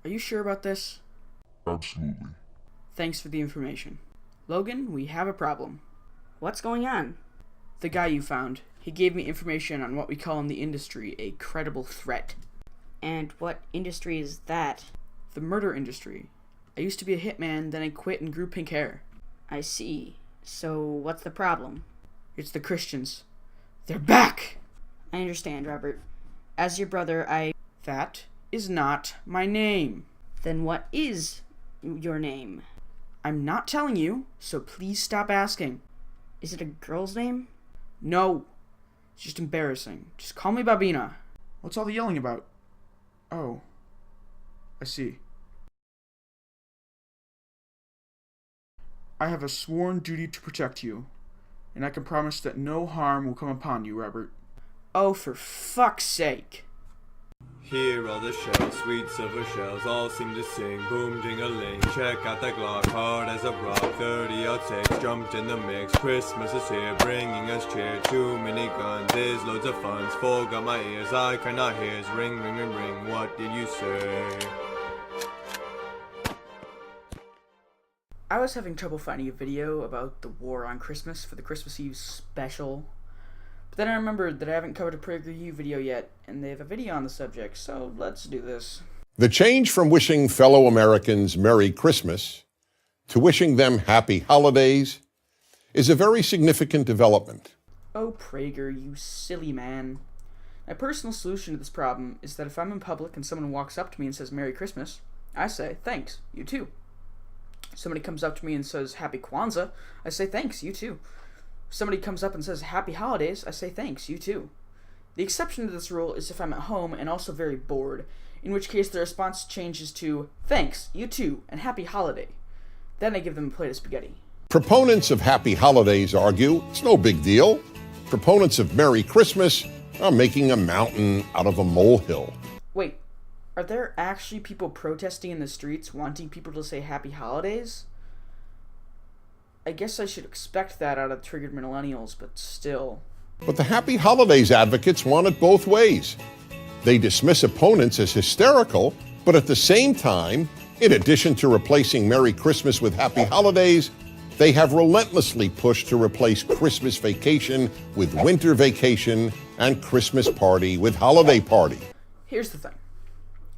Are you sure about this? Absolutely. Thanks for the information. Logan, we have a problem. What's going on? The guy you found, he gave me information on what we call in the industry a credible threat. And what industry is that? The murder industry. I used to be a hitman, then I quit and grew pink hair. I see. So what's the problem? It's the Christians. They're back! I understand, Robert. As your brother, That is not my name. Then what is your name? I'm not telling you, so please stop asking. Is it a girl's name? No. It's just embarrassing. Just call me Babina. What's all the yelling about? Oh. I see. I have a sworn duty to protect you, and I can promise that no harm will come upon you, Robert. Oh, for fuck's sake. Here are the shells, sweet silver shells, all seem to sing, boom ding-a-ling. Check out that Glock, hard as a rock, 30-06, jumped in the mix. Christmas is here, bringing us cheer. Too many guns, there's loads of funds, fog on my ears, I cannot hear. Ring, ring, ring, ring, what did you say? I was having trouble finding a video about the war on Christmas for the Christmas Eve special. But then I remembered that I haven't covered a PragerU video yet, and they have a video on the subject, so let's do this. The change from wishing fellow Americans Merry Christmas to wishing them Happy Holidays is a very significant development. Oh, Prager, you silly man. My personal solution to this problem is that if I'm in public and someone walks up to me and says Merry Christmas, I say, thanks, you too. Somebody comes up to me and says Happy Kwanzaa, I say thanks, you too. If somebody comes up and says Happy Holidays, I say thanks, you too. The exception to this rule is if I'm at home and also very bored, in which case the response changes to thanks, you too, and Happy Holiday. Then I give them a plate of spaghetti. Proponents of Happy Holidays argue it's no big deal. Proponents of Merry Christmas are making a mountain out of a molehill. Wait, are there actually people protesting in the streets wanting people to say Happy Holidays? I guess I should expect that out of triggered millennials, but still. But the Happy Holidays advocates want it both ways. They dismiss opponents as hysterical, but at the same time, in addition to replacing Merry Christmas with Happy Holidays, they have relentlessly pushed to replace Christmas vacation with winter vacation and Christmas party with holiday party. Here's the thing.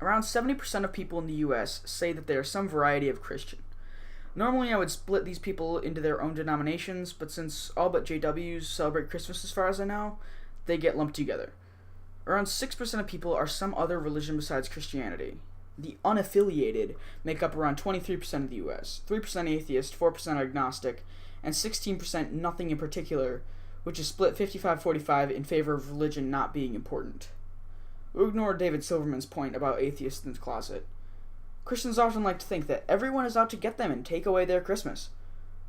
Around 70% of people in the US say that they are some variety of Christian. Normally I would split these people into their own denominations, but since all but JWs celebrate Christmas as far as I know, they get lumped together. Around 6% of people are some other religion besides Christianity. The unaffiliated make up around 23% of the US, 3% atheist, 4% agnostic, and 16% nothing in particular, which is split 55-45 in favor of religion not being important. We'll ignore David Silverman's point about atheists in the closet. Christians often like to think that everyone is out to get them and take away their Christmas.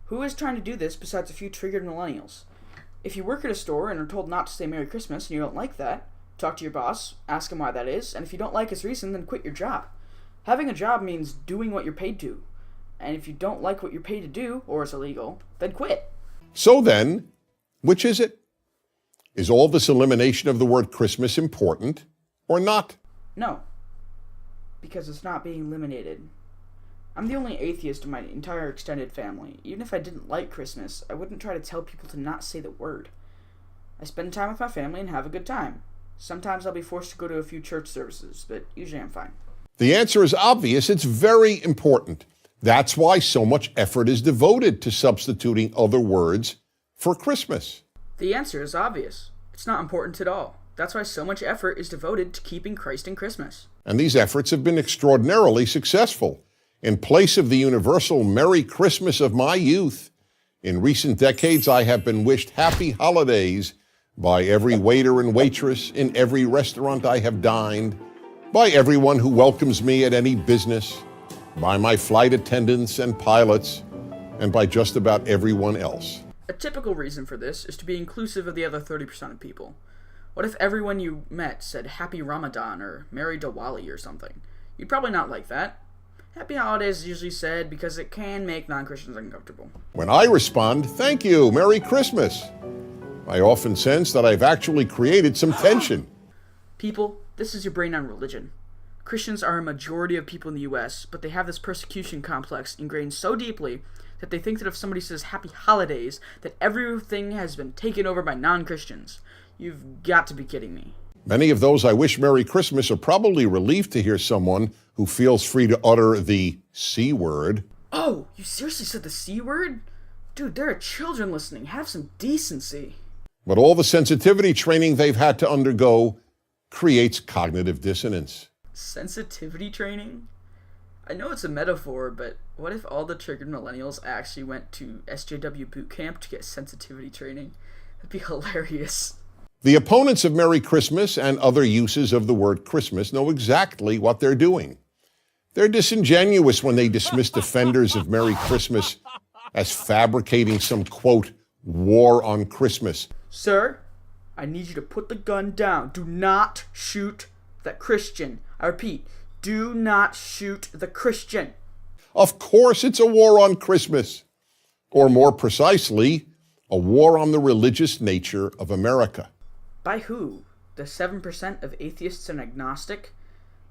Who is trying to do this besides a few triggered millennials? If you work at a store and are told not to say Merry Christmas and you don't like that, talk to your boss, ask him why that is, and if you don't like his reason, then quit your job. Having a job means doing what you're paid to. And if you don't like what you're paid to do, or it's illegal, then quit. So then, which is it? Is all this elimination of the word Christmas important or not? No. Because it's not being eliminated. I'm the only atheist in my entire extended family. Even if I didn't like Christmas, I wouldn't try to tell people to not say the word. I spend time with my family and have a good time. Sometimes I'll be forced to go to a few church services, but usually I'm fine. The answer is obvious. It's very important. That's why so much effort is devoted to substituting other words for Christmas. The answer is obvious. It's not important at all. That's why so much effort is devoted to keeping Christ in Christmas. And these efforts have been extraordinarily successful. In place of the universal Merry Christmas of my youth, in recent decades I have been wished Happy Holidays by every waiter and waitress in every restaurant I have dined, by everyone who welcomes me at any business, by my flight attendants and pilots, and by just about everyone else. A typical reason for this is to be inclusive of the other 30% of people. What if everyone you met said Happy Ramadan or Merry Diwali or something? You'd probably not like that. Happy Holidays is usually said because it can make non-Christians uncomfortable. When I respond, thank you, Merry Christmas, I often sense that I've actually created some tension. People, this is your brain on religion. Christians are a majority of people in the US, but they have this persecution complex ingrained so deeply that they think that if somebody says happy holidays, that everything has been taken over by non-Christians. You've got to be kidding me. Many of those I wish Merry Christmas are probably relieved to hear someone who feels free to utter the C word. Oh, you seriously said the C word? Dude, there are children listening. Have some decency. But all the sensitivity training they've had to undergo creates cognitive dissonance. Sensitivity training? I know it's a metaphor, but what if all the triggered millennials actually went to SJW boot camp to get sensitivity training? That'd be hilarious. The opponents of Merry Christmas and other uses of the word Christmas know exactly what they're doing. They're disingenuous when they dismiss defenders of Merry Christmas as fabricating some, quote, war on Christmas. Sir, I need you to put the gun down. Do not shoot that Christian. I repeat, do not shoot the Christian. Of course it's a war on Christmas. Or more precisely, a war on the religious nature of America. By who? The 7% of atheists and agnostic?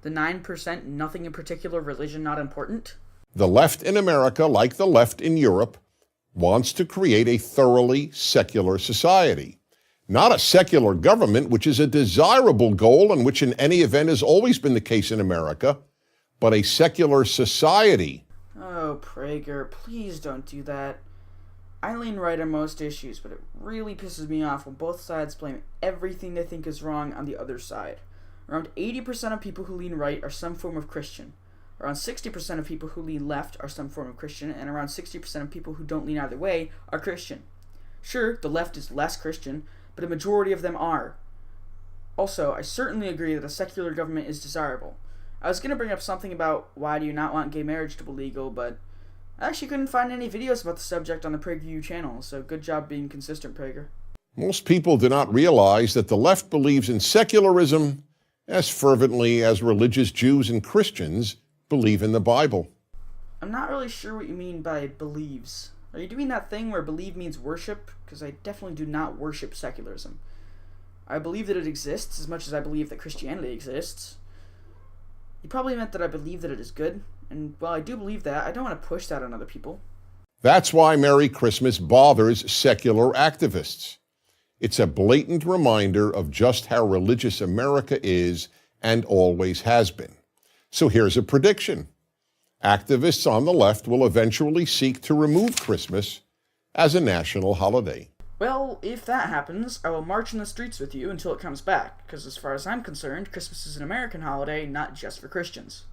The 9% nothing in particular, religion not important? The left in America, like the left in Europe, wants to create a thoroughly secular society. Not a secular government, which is a desirable goal and which in any event has always been the case in America, but a secular society. Oh, Prager, please don't do that. I lean right on most issues, but it really pisses me off when both sides blame everything they think is wrong on the other side. Around 80% of people who lean right are some form of Christian. Around 60% of people who lean left are some form of Christian, and around 60% of people who don't lean either way are Christian. Sure, the left is less Christian, but a majority of them are. Also, I certainly agree that a secular government is desirable. I was going to bring up something about why do you not want gay marriage to be legal, but I actually couldn't find any videos about the subject on the PragerU channel, so good job being consistent, Prager. Most people do not realize that the left believes in secularism as fervently as religious Jews and Christians believe in the Bible. I'm not really sure what you mean by believes. Are you doing that thing where believe means worship? Because I definitely do not worship secularism. I believe that it exists as much as I believe that Christianity exists. You probably meant that I believe that it is good, and while I do believe that, I don't want to push that on other people. That's why Merry Christmas bothers secular activists. It's a blatant reminder of just how religious America is and always has been. So here's a prediction. Activists on the left will eventually seek to remove Christmas as a national holiday. Well, if that happens, I will march in the streets with you until it comes back, because as far as I'm concerned, Christmas is an American holiday, not just for Christians.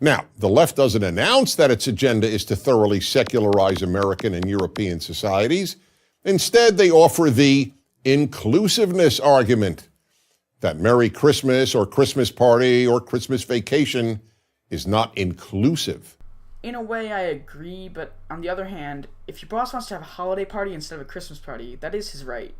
Now, the left doesn't announce that its agenda is to thoroughly secularize American and European societies. Instead, they offer the inclusiveness argument that Merry Christmas or Christmas party or Christmas vacation is not inclusive. In a way, I agree, but on the other hand, if your boss wants to have a holiday party instead of a Christmas party, that is his right.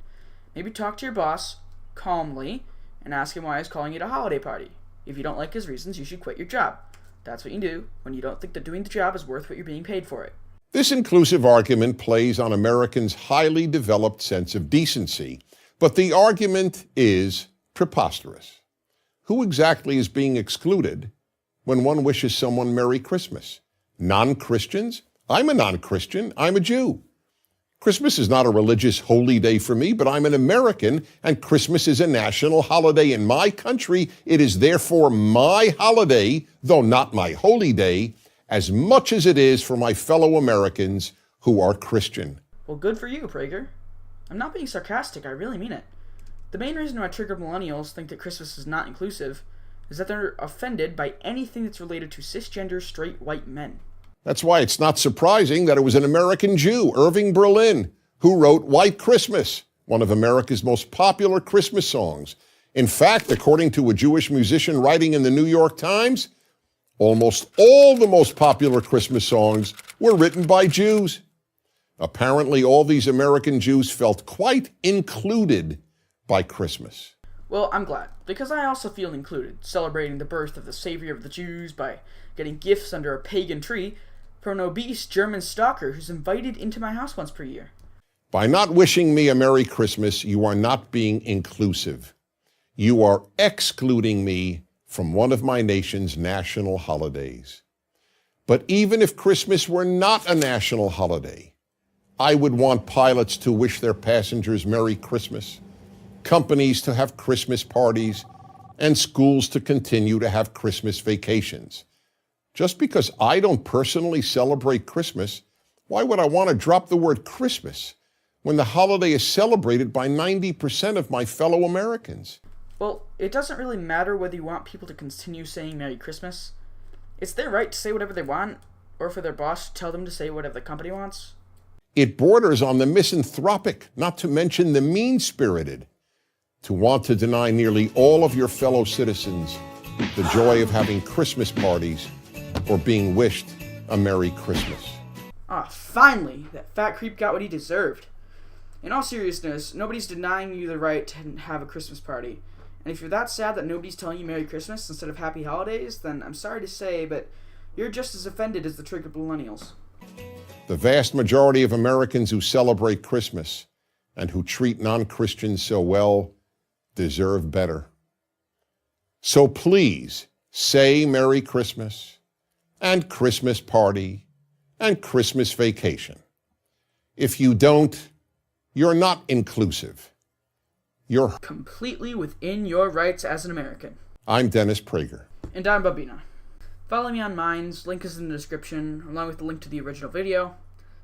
Maybe talk to your boss calmly and ask him why he's calling it a holiday party. If you don't like his reasons, you should quit your job. That's what you do when you don't think that doing the job is worth what you're being paid for it. This inclusive argument plays on Americans' highly developed sense of decency, but the argument is preposterous. Who exactly is being excluded when one wishes someone Merry Christmas? Non-Christians? I'm a non-Christian. I'm a Jew. Christmas is not a religious holy day for me, but I'm an American, and Christmas is a national holiday in my country. It is therefore my holiday, though not my holy day, as much as it is for my fellow Americans who are Christian. Well, good for you, Prager. I'm not being sarcastic, I really mean it. The main reason why triggered millennials think that Christmas is not inclusive is that they're offended by anything that's related to cisgender straight white men. That's why it's not surprising that it was an American Jew, Irving Berlin, who wrote White Christmas, one of America's most popular Christmas songs. In fact, according to a Jewish musician writing in the New York Times, almost all the most popular Christmas songs were written by Jews. Apparently, all these American Jews felt quite included by Christmas. Well, I'm glad, because I also feel included, celebrating the birth of the savior of the Jews by getting gifts under a pagan tree from an obese German stalker who's invited into my house once per year. By not wishing me a Merry Christmas, you are not being inclusive. You are excluding me from one of my nation's national holidays. But even if Christmas were not a national holiday, I would want pilots to wish their passengers Merry Christmas, companies to have Christmas parties, and schools to continue to have Christmas vacations. Just because I don't personally celebrate Christmas, why would I want to drop the word Christmas when the holiday is celebrated by 90% of my fellow Americans? Well, it doesn't really matter whether you want people to continue saying Merry Christmas. It's their right to say whatever they want, or for their boss to tell them to say whatever the company wants. It borders on the misanthropic, not to mention the mean-spirited, to want to deny nearly all of your fellow citizens the joy of having Christmas parties or being wished a Merry Christmas. Ah, finally! That fat creep got what he deserved. In all seriousness, nobody's denying you the right to have a Christmas party. And if you're that sad that nobody's telling you Merry Christmas instead of Happy Holidays, then I'm sorry to say, but you're just as offended as the triggered millennials. The vast majority of Americans who celebrate Christmas and who treat non-Christians so well deserve better. So please say Merry Christmas and Christmas party and Christmas vacation. If you don't, you're not inclusive. You're Completely within your rights as an American. I'm Dennis Prager. And I'm Babina. Follow me on Minds, link is in the description, along with the link to the original video.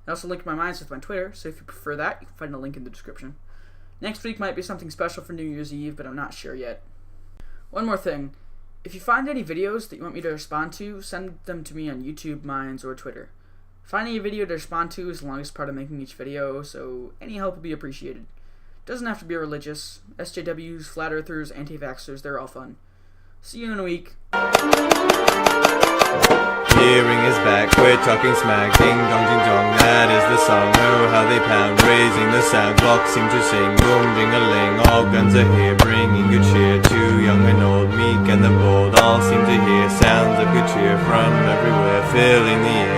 I also linked my Minds with my Twitter, so if you prefer that, you can find a link in the description. Next week might be something special for New Year's Eve, but I'm not sure yet. One more thing. If you find any videos that you want me to respond to, send them to me on YouTube, Minds, or Twitter. Finding a video to respond to is the longest part of making each video, so any help will be appreciated. Doesn't have to be religious. SJWs, flat earthers, anti-vaxxers, they're all fun. See you in a week. Hearing is back, we're talking smack. Ding dong ding dong, that is the song. Oh, how they pound, raising the sound. Clocks seem to sing, boom ding a ling. All guns are here, bringing good cheer. Too young and old, meek and the bold, all seem to hear sounds of good cheer from everywhere, filling the air.